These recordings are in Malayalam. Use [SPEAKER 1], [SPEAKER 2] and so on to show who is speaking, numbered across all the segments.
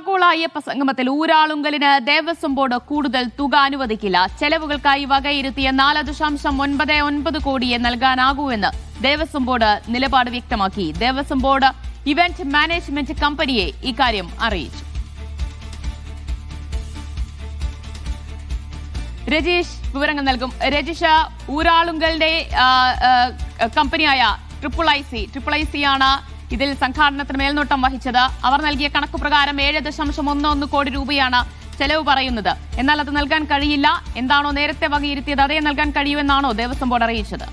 [SPEAKER 1] ആഗോള അയ്യപ്പ സംഗമത്തിൽ ഊരാളുങ്കലിന് ദേവസ്വം ബോർഡ് കൂടുതൽ തുക അനുവദിക്കില്ല. ചെലവുകൾക്കായി വകയിരുത്തിയ 4.99 കോടിയെ നൽകാനാകൂവെന്ന് ദേവസ്വം ബോർഡ് നിലപാട് വ്യക്തമാക്കി. ദേവസ്വം ബോർഡ് ഇവന്റ് മാനേജ്മെന്റ് കമ്പനിയെ ഇക്കാര്യം അറിയിച്ചു. രജീഷ് വിവരങ്ങൾ നൽകും. രജീഷ്, ഊരാളുങ്കലിന്റെ കമ്പനിയായ ട്രിപ്പിൾ ഐ സി ആണ് ഇതിൽ സംഘാടനത്തിന് മേൽനോട്ടം വഹിച്ചത്. അവർ നൽകിയ കണക്ക് പ്രകാരം 7.11 കോടി രൂപയാണ് ചെലവ് പറയുന്നത്. എന്നാൽ അത് നൽകാൻ കഴിയില്ല. എന്താണോ നേരത്തെ വകയിരുത്തിയത് അതേ നൽകാൻ കഴിയുമെന്നാണോ ദേവസ്വം ബോർഡ് അറിയിച്ചത്?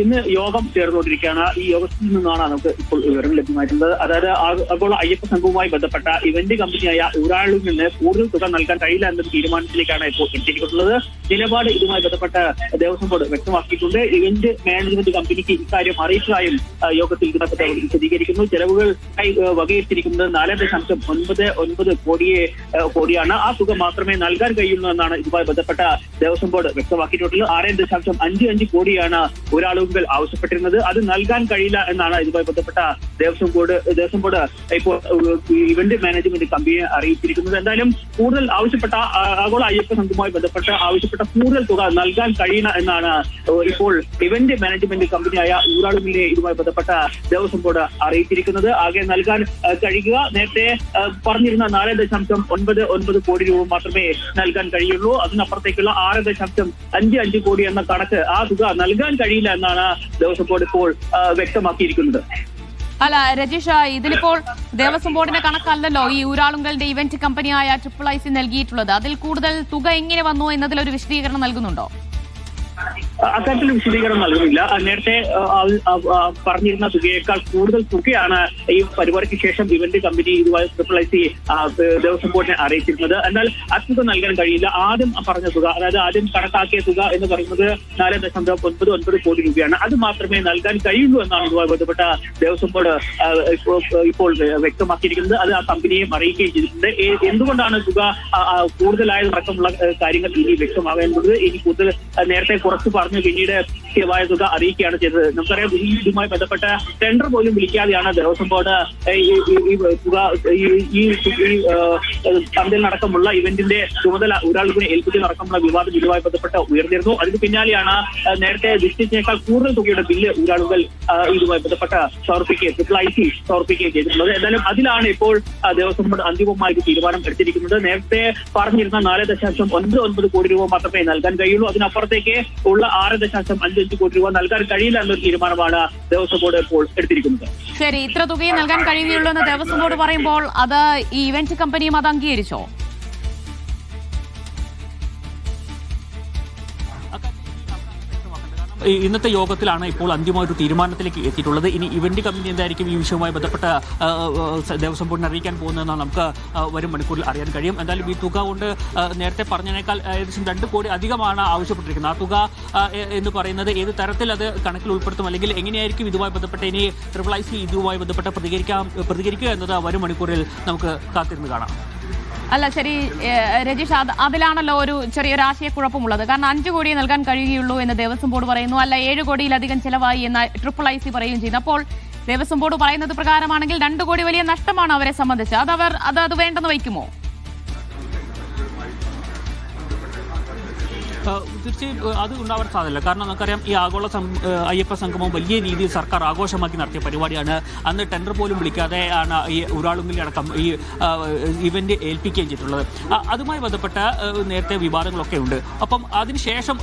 [SPEAKER 2] ഇന്ന് യോഗം ചേർന്നുകൊണ്ടിരിക്കുകയാണ്. ഈ യോഗത്തിൽ നിന്നാണ് നമുക്ക് ഇപ്പോൾ വിവരങ്ങൾ ലഭ്യമായിട്ടുള്ളത്. അതായത് ആഗോള അയ്യപ്പ സംഘവുമായി ബന്ധപ്പെട്ട ഇവന്റ് കമ്പനിയായ ഊരാളുങ്കലിന് കൂടുതൽ തുക നൽകാൻ കഴിയില്ല എന്നൊരു തീരുമാനത്തിലേക്കാണ് ഇപ്പോൾ എത്തിയിട്ടുള്ളത്. നിലപാട് ഇതുമായി ബന്ധപ്പെട്ട ദേവസ്വം ബോർഡ് വ്യക്തമാക്കിയിട്ടുണ്ട്. ഇവന്റ് മാനേജ്മെന്റ് കമ്പനിക്ക് ഇക്കാര്യം അറിയിച്ചതായും യോഗത്തിൽ ഇതിനകത്ത് വിശദീകരിക്കുന്നു. ചെലവുകൾ വകയിരുത്തിയിരിക്കുന്നത് 4.99 കോടിയാണ്. ആ തുക മാത്രമേ നൽകാൻ കഴിയുള്ളൂ എന്നാണ് ഇതുമായി ബന്ധപ്പെട്ട ദേവസ്വം ബോർഡ് വ്യക്തമാക്കിയിട്ടുള്ളത്. 6.55 കോടിയാണ് ഊരാളുങ്കൽ ആവശ്യപ്പെട്ടിരുന്നത്. അത് നൽകാൻ കഴിയില്ല എന്നാണ് ഇതുമായി ബന്ധപ്പെട്ട ദേവസ്വം ബോർഡ് ഇപ്പോൾ ഇവന്റ് മാനേജ്മെന്റ് കമ്പനിയെ അറിയിച്ചിരിക്കുന്നത്. എന്തായാലും കൂടുതൽ ആവശ്യപ്പെട്ട ആഗോള അയ്യപ്പ സംഘവുമായി ബന്ധപ്പെട്ട് ആവശ്യപ്പെട്ട കൂടുതൽ തുക നൽകാൻ കഴിയണം എന്നാണ് ഇപ്പോൾ ഇവന്റ് മാനേജ്മെന്റ് കമ്പനിയായ ഊരാളുങ്കലിനെ ഇതുമായി ബന്ധപ്പെട്ട ദേവസ്വം ബോർഡ് അറിയിച്ചിരിക്കുന്നത്. ആകെ നൽകാൻ കഴിയുക നേരത്തെ പറഞ്ഞിരുന്ന 4.99 കോടി രൂപ മാത്രമേ നൽകാൻ കഴിയുള്ളൂ. അതിനപ്പുറത്തേക്കുള്ള 6.55 കോടി എന്ന കണക്ക് ആ തുക നൽകാൻ കഴിയില്ല എന്നാണ് ദേവസ്വം ബോർഡ് ഇപ്പോൾ വ്യക്തമാക്കിയിരിക്കുന്നത്.
[SPEAKER 1] അല്ല രജീഷ്, ഇതിലിപ്പോൾ ദേവസ്വം ബോർഡിന്റെ കണക്കല്ലല്ലോ ഈ ഊരാളുങ്കലിന്റെ ഇവന്റ് കമ്പനിയായ ട്രിപ്പിൾ ഐ സി നൽകിയിട്ടുള്ളത്. അതിൽ കൂടുതൽ തുക എങ്ങനെ വന്നു എന്നതിലൊരു വിശദീകരണം നൽകുന്നുണ്ടോ?
[SPEAKER 2] അക്കാര്യത്തിൽ വിശദീകരണം നൽകുന്നില്ല. നേരത്തെ പറഞ്ഞിരുന്ന തുകയേക്കാൾ കൂടുതൽ തുകയാണ് ഈ പരിപാടിക്ക് ശേഷം ഇവന്റ് കമ്പനി ഇതുമായി ട്രിപ്പിൾ ഐ സി ദേവസ്വം ബോർഡിനെ അറിയിച്ചിരുന്നത്. എന്നാൽ തുക നൽകാൻ കഴിയില്ല. ആദ്യം പറഞ്ഞ തുക, അതായത് ആദ്യം കണക്കാക്കിയ തുക എന്ന് പറയുന്നത് 4.99 കോടി രൂപയാണ്. അത് മാത്രമേ നൽകാൻ കഴിയുള്ളൂ എന്നാണ് ഇതുമായി ബന്ധപ്പെട്ട ദേവസ്വം ബോർഡ് ഇപ്പോൾ വ്യക്തമാക്കിയിരിക്കുന്നത്. അത് ആ കമ്പനിയെ അറിയിക്കുകയും ചെയ്തിട്ടുണ്ട്. എന്തുകൊണ്ടാണ് തുക കൂടുതലായതടക്കമുള്ള കാര്യങ്ങൾ ഇനി വ്യക്തമാകേണ്ടത്. ഇനി കൂടുതൽ നേരത്തെ കുറച്ച് പറഞ്ഞു പിന്നീട് കൃത്യമായ തുക അറിയിക്കുകയാണ് ചെയ്തത്. നമുക്കറിയാം ഇതുമായി ബന്ധപ്പെട്ട ടെൻഡർ പോലും വിളിക്കാതെയാണ് ദേവസ്വം ബോർഡ് ഈ പന്തലിനടക്കമുള്ള ഇവന്റിന്റെ ചുമതല ഊരാളുങ്കലിനെ ഏൽപ്പിക്കുന്നതടക്കമുള്ള വിവാദം ഇതുമായി ബന്ധപ്പെട്ട് ഉയർന്നിരുന്നു. അതിന് പിന്നാലെയാണ് നേരത്തെ നിശ്ചയിച്ചതിനേക്കാൾ കൂടുതൽ തുകയുടെ ബില്ല് ഊരാളുങ്കൽ ഇതുമായി ബന്ധപ്പെട്ട ട്രിപ്പിൾ ഐ സി സമർപ്പിക്കുകയും ചെയ്തിട്ടുള്ളത്. എന്തായാലും അതിലാണ് ഇപ്പോൾ ദേവസ്വം ബോർഡ് അന്തിമമായി തീരുമാനം എടുത്തിരിക്കുന്നത്. നേരത്തെ പറഞ്ഞിരുന്ന 4.99 കോടി രൂപ മാത്രമേ നൽകാൻ കഴിയുള്ളൂ. അതിനപ്പുറത്തേക്ക് ഉള്ള 6.55 കോടി രൂപ നൽകാൻ കഴിയില്ല എന്നൊരു തീരുമാനമാണ് ദേവസ്വം ബോർഡ് ഇപ്പോൾ എടുത്തിരിക്കുന്നത്.
[SPEAKER 1] ശരി, ഇത്ര തുകയെ നൽകാൻ കഴിയുകയുള്ളൂ എന്ന് ദേവസ്വം ബോർഡ് പറയുമ്പോൾ അത് ഈ ഇവന്റ് കമ്പനിയും അത് അംഗീകരിച്ചോ?
[SPEAKER 3] ഇന്നത്തെ യോഗത്തിലാണ് ഇപ്പോൾ അന്തിമമായ ഒരു തീരുമാനത്തിലേക്ക് എത്തിയിട്ടുള്ളത്. ഇനി ഇവന്റ് കമ്പനി എന്തായിരിക്കും ഈ വിഷയവുമായി ബന്ധപ്പെട്ട ദേവസ്വം ബോർഡിനെ അറിയിക്കാൻ പോകുന്നതെന്നാണ് നമുക്ക് വരും മണിക്കൂറിൽ അറിയാൻ കഴിയും. എന്തായാലും ഈ തുക കൊണ്ട് നേരത്തെ പറഞ്ഞതിനേക്കാൾ ഏകദേശം 2 കോടി അധികമാണ് ആവശ്യപ്പെട്ടിരിക്കുന്നത്. ആ തുക എന്ന് പറയുന്നത് ഏത് തരത്തിൽ അത് കണക്കിൽ ഉൾപ്പെടുത്തും, അല്ലെങ്കിൽ എങ്ങനെയായിരിക്കും ഇതുമായി ബന്ധപ്പെട്ട് ഇനി ട്രിപ്പിൾ ഐ സി ഇതുമായി ബന്ധപ്പെട്ട് പ്രതികരിക്കുക എന്നത് വരും മണിക്കൂറിൽ നമുക്ക് കാത്തിരുന്ന് കാണാം.
[SPEAKER 1] അല്ല ശരി രജീഷ്, അതിലാണല്ലോ ഒരു ചെറിയൊരു ആശയക്കുഴപ്പമുള്ളത്. കാരണം 5 കോടിയെ നൽകാൻ കഴിയുകയുള്ളൂ എന്ന് ദേവസ്വം ബോർഡ് പറയുന്നു. അല്ല 7 കോടിയിലധികം ചെലവായി എന്ന് ട്രിപ്പിൾ ഐ സി പറയുകയും ചെയ്യുന്നു. അപ്പോൾ ദേവസ്വം ബോർഡ് പറയുന്നത് പ്രകാരമാണെങ്കിൽ 2 കോടി വലിയ നഷ്ടമാണ് അവരെ സംബന്ധിച്ച്. അത് വേണ്ടെന്ന് വയ്ക്കുമോ?
[SPEAKER 3] തീർച്ചയായും അത് ഉണ്ടാവാൻ സാധ്യതയില്ല. കാരണം നമുക്കറിയാം ഈ ആഗോള അയ്യപ്പ സംഗമം വലിയ രീതിയിൽ സർക്കാർ ആഘോഷമാക്കി നടത്തിയ പരിപാടിയാണ്. അന്ന് ടെൻഡർ പോലും വിളിക്കാതെ ആണ് ഈ ഊരാളുങ്കലിനടക്കം ഈ ഇവന്റ് ഏൽപ്പിക്കുകയും ചെയ്തിട്ടുള്ളത്. അതുമായി ബന്ധപ്പെട്ട നേരത്തെ വിവാദങ്ങളൊക്കെ ഉണ്ട്. അപ്പം അതിനുശേഷം